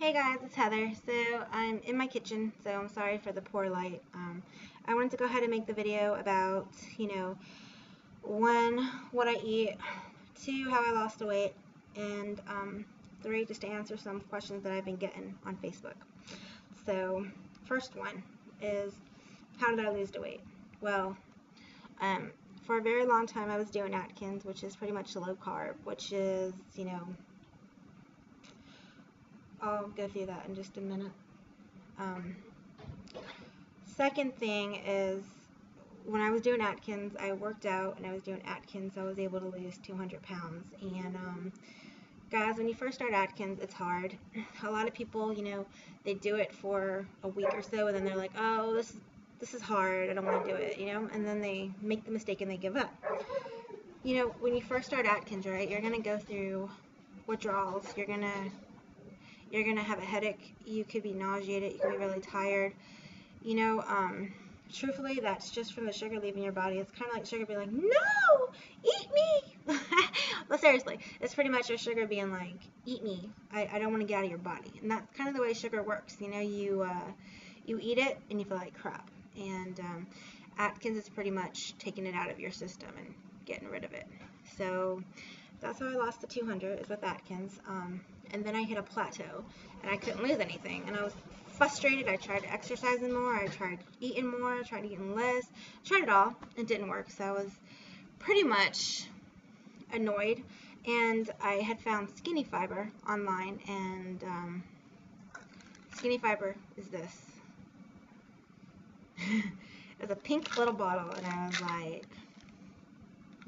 Hey guys, it's Heather. So I'm in my kitchen, so I'm sorry for the poor light. I wanted to go ahead and make the video about, one, what I eat, two, how I lost the weight, and three, just to answer some questions that I've been getting on Facebook. So, first one is, how did I lose the weight? Well, for a very long time I was doing Atkins, which is pretty much low carb, which is, I'll go through that in just a minute. Second thing is, when I was doing Atkins, I worked out and I was doing Atkins, so I was able to lose 200 pounds. And guys, when you first start Atkins, it's hard. A lot of people, they do it for a week or so, and then they're like, oh, this is hard, I don't want to do it, and then they make the mistake and they give up. When you first start Atkins, right, you're going to go through withdrawals, you're going to have a headache, you could be nauseated, you could be really tired. Truthfully, that's just from the sugar leaving your body. It's kind of like sugar being like, no, eat me. But seriously, it's pretty much your sugar being like, eat me. I don't want to get out of your body. And that's kind of the way sugar works. You eat it and you feel like crap. And Atkins is pretty much taking it out of your system and getting rid of it. So that's how I lost the 200, is with Atkins. And then I hit a plateau and I couldn't lose anything. And I was frustrated. I tried exercising more, I tried eating more, I tried eating less, tried it all. It didn't work, so I was pretty much annoyed, and I had found Skinny Fiber online, and Skinny Fiber is this. It's a pink little bottle, and I was like,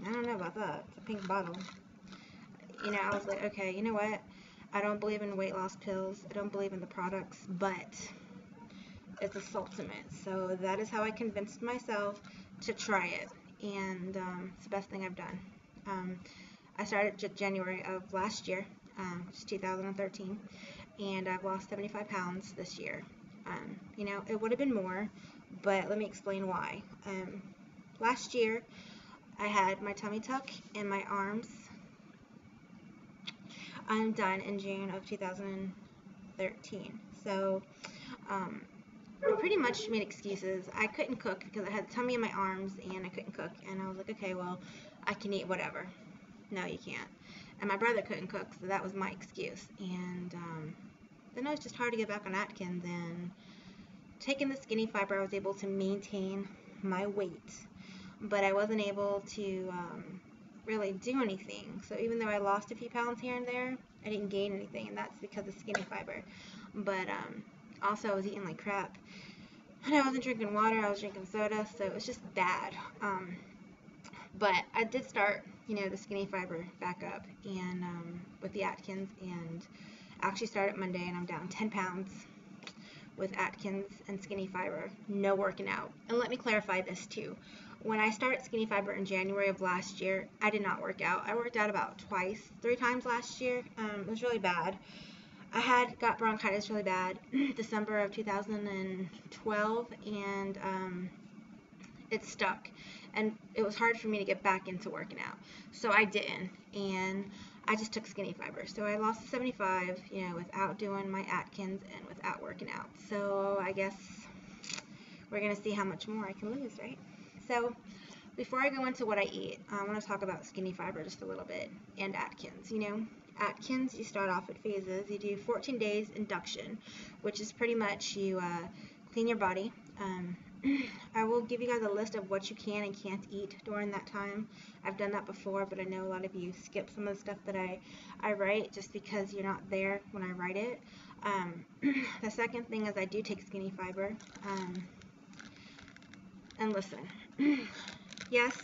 I don't know about that. It's a pink bottle. I was like, okay, you know what? I don't believe in weight loss pills. I don't believe in the products, but it's a supplement. So that is how I convinced myself to try it, and it's the best thing I've done. I started January of last year, which is 2013, and I've lost 75 pounds this year. It would have been more, but let me explain why. Last year, I had my tummy tuck and my arms undone in June of 2013. So, I pretty much made excuses. I couldn't cook because I had tummy in my arms and I couldn't cook. And I was like, okay, well, I can eat whatever. No, you can't. And my brother couldn't cook, so that was my excuse. And then it was just hard to get back on Atkins. And taking the Skinny Fiber, I was able to maintain my weight. But I wasn't able to really do anything. So even though I lost a few pounds here and there, I didn't gain anything, and that's because of Skinny Fiber. But also I was eating like crap, and I wasn't drinking water, I was drinking soda, so it was just bad. But I did start, the Skinny Fiber back up, and with the Atkins, and actually started Monday, and I'm down 10 pounds with Atkins and Skinny Fiber, no working out. And let me clarify this too. When I started Skinny Fiber in January of last year, I did not work out. I worked out about 3 times last year. It was really bad. I got bronchitis really bad December of 2012, and it stuck. And it was hard for me to get back into working out. So I didn't, and I just took Skinny Fiber. So I lost 75, without doing my Atkins and without working out. So I guess we're going to see how much more I can lose, right? So before I go into what I eat, I want to talk about Skinny Fiber just a little bit, and Atkins. Atkins, you start off with phases. You do 14 days induction, which is pretty much you clean your body. I will give you guys a list of what you can and can't eat during that time. I've done that before, but I know a lot of you skip some of the stuff that I write just because you're not there when I write it. The second thing is I do take Skinny Fiber. And listen, yes,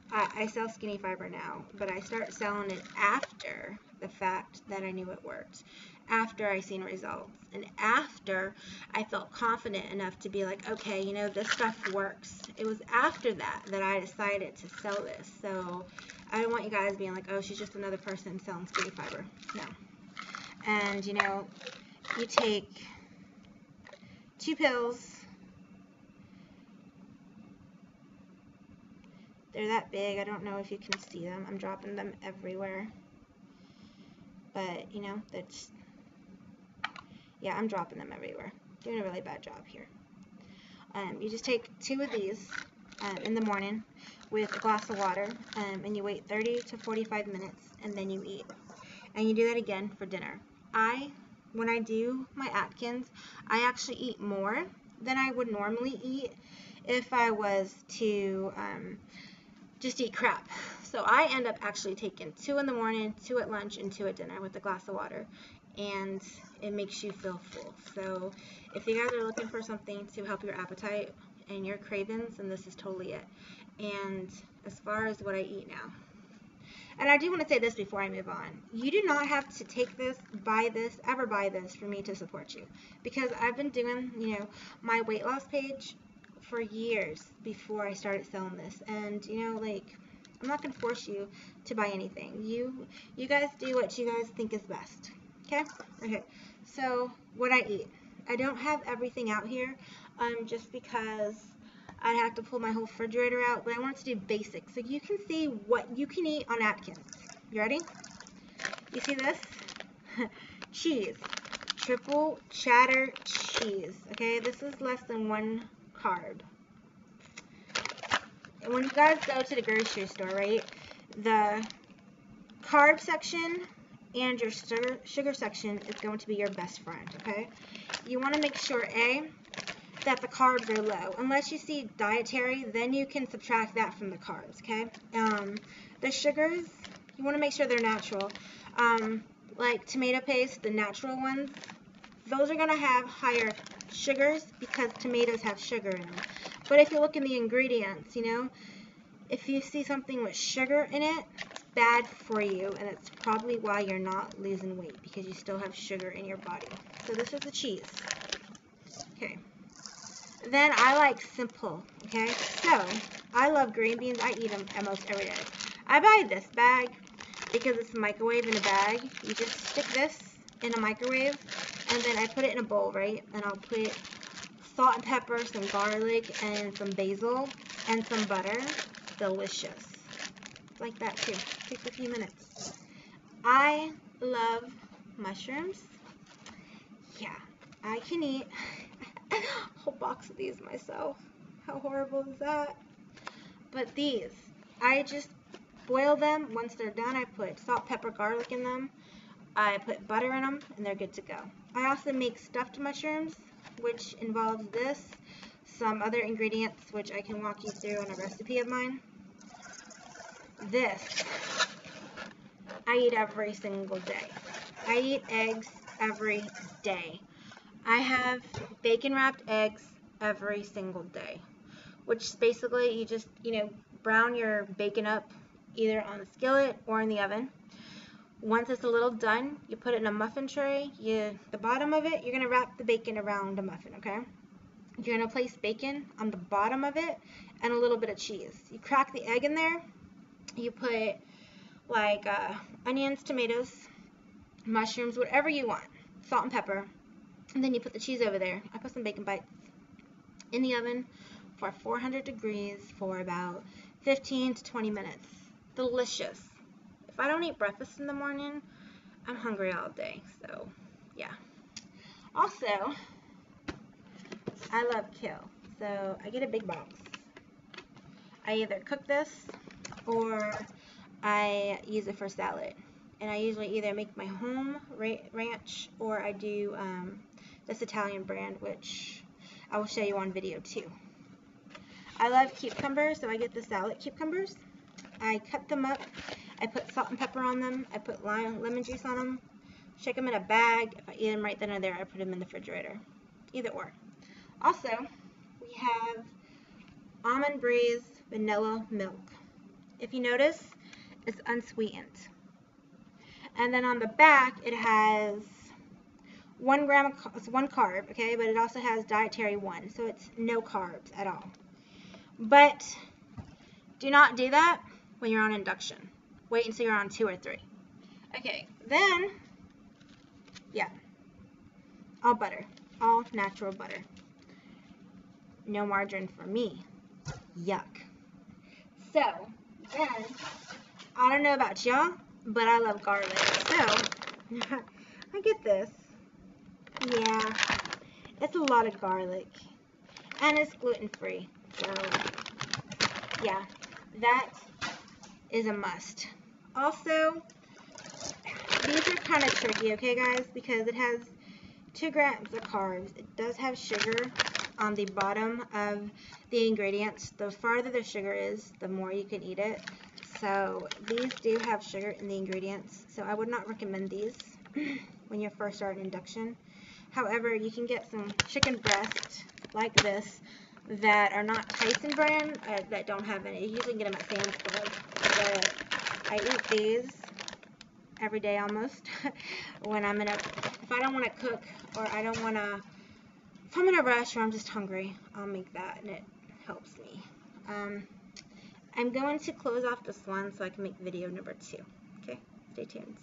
I sell Skinny Fiber now, but I start selling it after the fact that I knew it worked, after I seen results, and after I felt confident enough to be like, okay, this stuff works. It was after that I decided to sell this. So I don't want you guys being like, oh, she's just another person selling Skinny Fiber. No. And you take 2 pills. They're that big. I don't know if you can see them. I'm dropping them everywhere. But, that's Yeah, I'm dropping them everywhere. Doing a really bad job here. You just take 2 of these in the morning with a glass of water, and you wait 30 to 45 minutes, and then you eat. And you do that again for dinner. When I do my Atkins, I actually eat more than I would normally eat if I was to just eat crap. So I end up actually taking 2 in the morning, 2 at lunch, and 2 at dinner with a glass of water. And it makes you feel full. So if you guys are looking for something to help your appetite and your cravings, then this is totally it. And as far as what I eat now, and I do want to say this before I move on, you do not have to take this, ever buy this for me to support you, because I've been doing, my weight loss page for years before I started selling this, and I'm not gonna force you to buy anything. You guys do what you guys think is best. Okay, so what I eat. I don't have everything out here, just because I'd have to pull my whole refrigerator out, but I wanted to do basics so you can see what you can eat on Atkins. You ready? You see this? Cheese. Triple cheddar cheese. Okay, this is less than 1 carb. And when you guys go to the grocery store, right, the carb section and your sugar section is going to be your best friend, okay? You want to make sure, that the carbs are low. Unless you see dietary, then you can subtract that from the carbs, okay? The sugars, you want to make sure they're natural. Like tomato paste, the natural ones, those are going to have higher sugars because tomatoes have sugar in them. But if you look in the ingredients, if you see something with sugar in it, it's bad for you, and it's probably why you're not losing weight, because you still have sugar in your body. So this is the cheese. Okay. Then I like simple, okay? So I love green beans. I eat them almost every day. I buy this bag because it's a microwave in a bag. You just stick this in a microwave, and then I put it in a bowl, right? And I'll put salt and pepper, some garlic, and some basil, and some butter. Delicious. It's like that too. Takes a few minutes. I love mushrooms. Yeah, I can eat a whole box of these myself. How horrible is that? But these, I just boil them. Once they're done, I put salt, pepper, garlic in them. I put butter in them, and they're good to go. I also make stuffed mushrooms, which involves this, some other ingredients, which I can walk you through in a recipe of mine. This, I eat every single day. I eat eggs every day. I have bacon wrapped eggs every single day, which basically you just, brown your bacon up either on the skillet or in the oven. Once it's a little done, you put it in a muffin tray. The bottom of it, you're going to wrap the bacon around the muffin, okay? You're going to place bacon on the bottom of it and a little bit of cheese. You crack the egg in there. You put like onions, tomatoes, mushrooms, whatever you want, salt and pepper, and then you put the cheese over there. I put some bacon bites in the oven for 400 degrees for about 15 to 20 minutes. Delicious. If I don't eat breakfast in the morning, I'm hungry all day, so yeah. Also, I love kale, so I get a big box. I either cook this or I use it for salad. And I usually either make my home ranch or I do this Italian brand, which I will show you on video too. I love cucumbers, so I get the salad cucumbers. I cut them up. I put salt and pepper on them. I put lemon juice on them. Shake them in a bag. If I eat them right then and there, I put them in the refrigerator. Either or. Also, we have almond breeze vanilla milk. If you notice, it's unsweetened. And then on the back, it has 1 gram it's 1 carb, okay, but it also has dietary 1, so it's no carbs at all. But do not do that when you're on induction. Wait until you're on 2 or 3. Okay, then, yeah, all butter, all natural butter. No margarine for me. Yuck. So, then, I don't know about y'all, but I love garlic. So, I get this Yeah, it's a lot of garlic, and it's gluten-free, so yeah, that is a must. Also, these are kind of tricky, okay guys, because it has 2 grams of carbs. It does have sugar on the bottom of the ingredients. The farther the sugar is, the more you can eat it. So these do have sugar in the ingredients, so I would not recommend these when you're first starting induction. However, you can get some chicken breast like this that are not Tyson brand, that don't have any. You usually get them at Sam's Club, but I eat these every day almost when I'm in a, if I don't want to cook, or I don't want to, if I'm in a rush or I'm just hungry, I'll make that and it helps me. I'm going to close off this one so I can make video number 2. Okay, stay tuned.